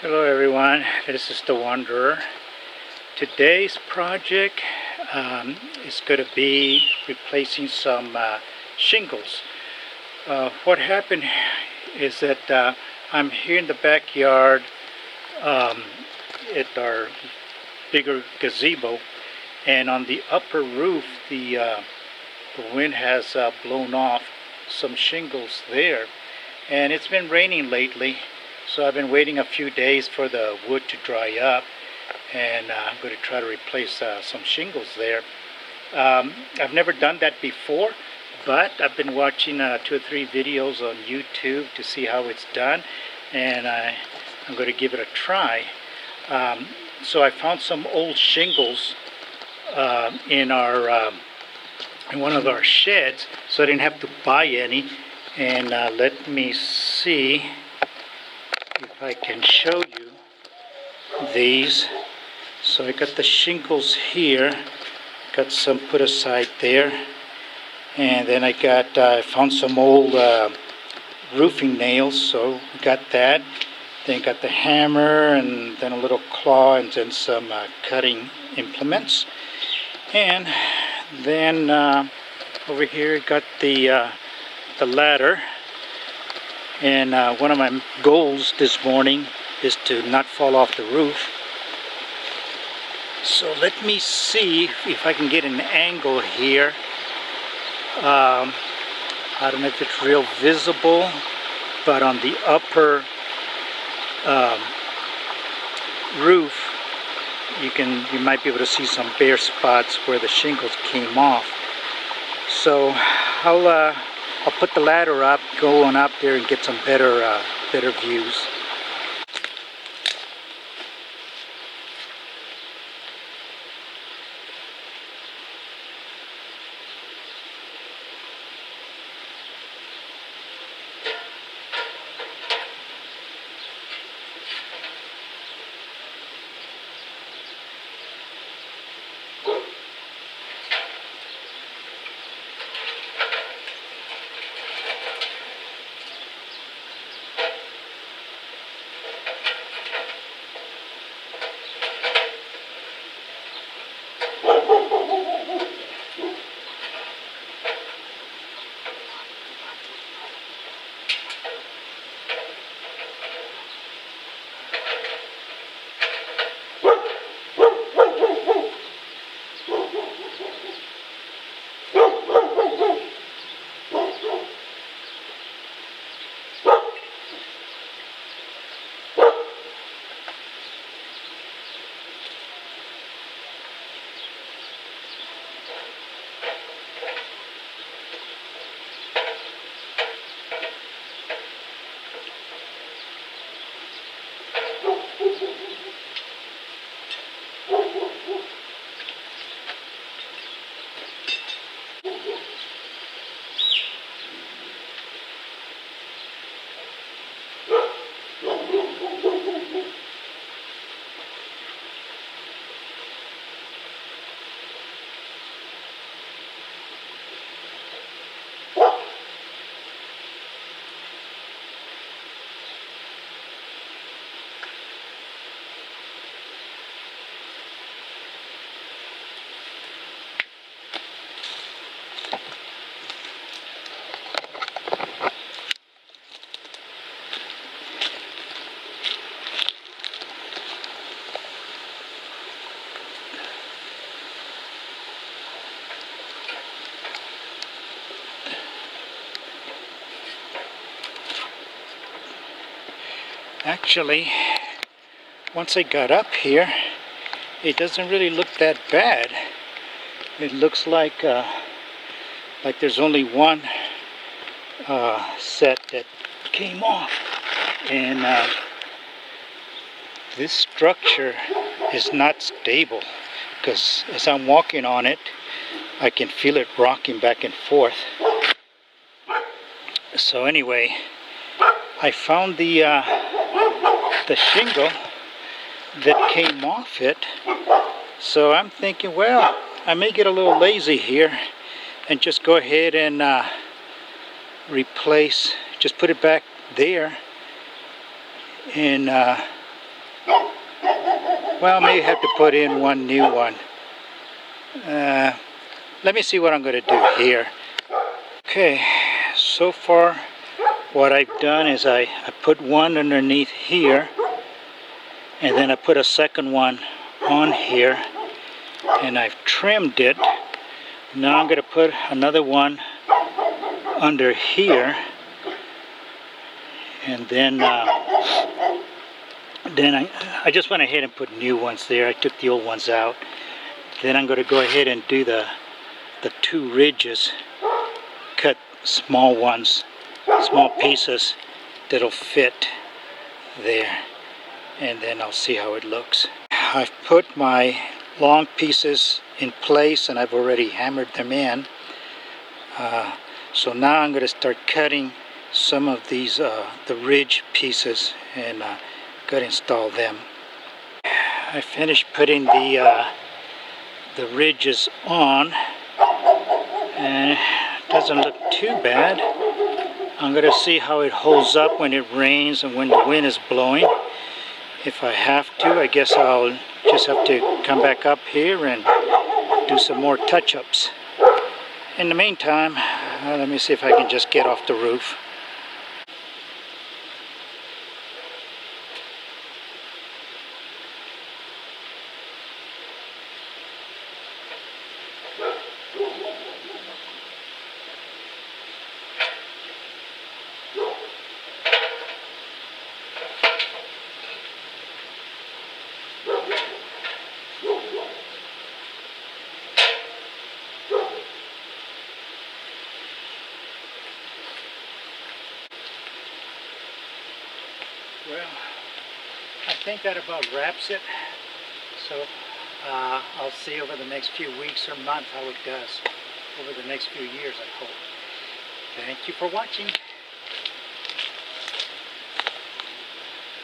Hello everyone, this is the Wanderer. Today's project is going to be replacing some shingles. What happened is that I'm here in the backyard at our bigger gazebo, and on the upper roof the wind has blown off some shingles there, and it's been raining lately. So I've been waiting a few days for the wood to dry up, and I'm going to try to replace some shingles there. I've never done that before, but I've been watching 2 or 3 videos on YouTube to see how it's done, and I'm going to give it a try. So I found some old shingles in one of our sheds, so I didn't have to buy any. And let me see if I can show you these. So I got the shingles here, got some put aside there, and then I found some old roofing nails, so we got that. Then got the hammer, and then a little claw, and then some cutting implements. And then over here got the ladder. And one of my goals this morning is to not fall off the roof. So let me see if I can get an angle here. I don't know if it's real visible, but on the upper roof, you might be able to see some bare spots where the shingles came off. So I'll put the ladder up, go on up there and get some better views. Actually, once I got up here, it doesn't really look that bad. It looks like there's only one set that came off, and this structure is not stable, because as I'm walking on it, I can feel it rocking back and forth. So anyway, I found the shingle that came off it. So I'm thinking, well, I may get a little lazy here and just go ahead and just put it back there, and Well, I may have to put in one new one. Let me see what I'm going to do here. Okay, so far what I've done is I put one underneath here, and then I put a second one on here, and I've trimmed it. Now I'm going to put another one under here, and then I just went ahead and put new ones there. I took the old ones out. Then I'm going to go ahead and do the two ridges, cut small ones, small pieces that'll fit there, and then I'll see how it looks. I've put my long pieces in place and I've already hammered them in. So now I'm going to start cutting some of these the ridge pieces and go to install them. I finished putting the ridges on, and it doesn't look too bad. I'm going to see how it holds up when it rains and when the wind is blowing. If I have to, I guess I'll just have to come back up here and do some more touch-ups. In the meantime, let me see if I can just get off the roof. Well, I think that about wraps it. So I'll see over the next few weeks or months how it does. Over the next few years, I hope. Thank you for watching.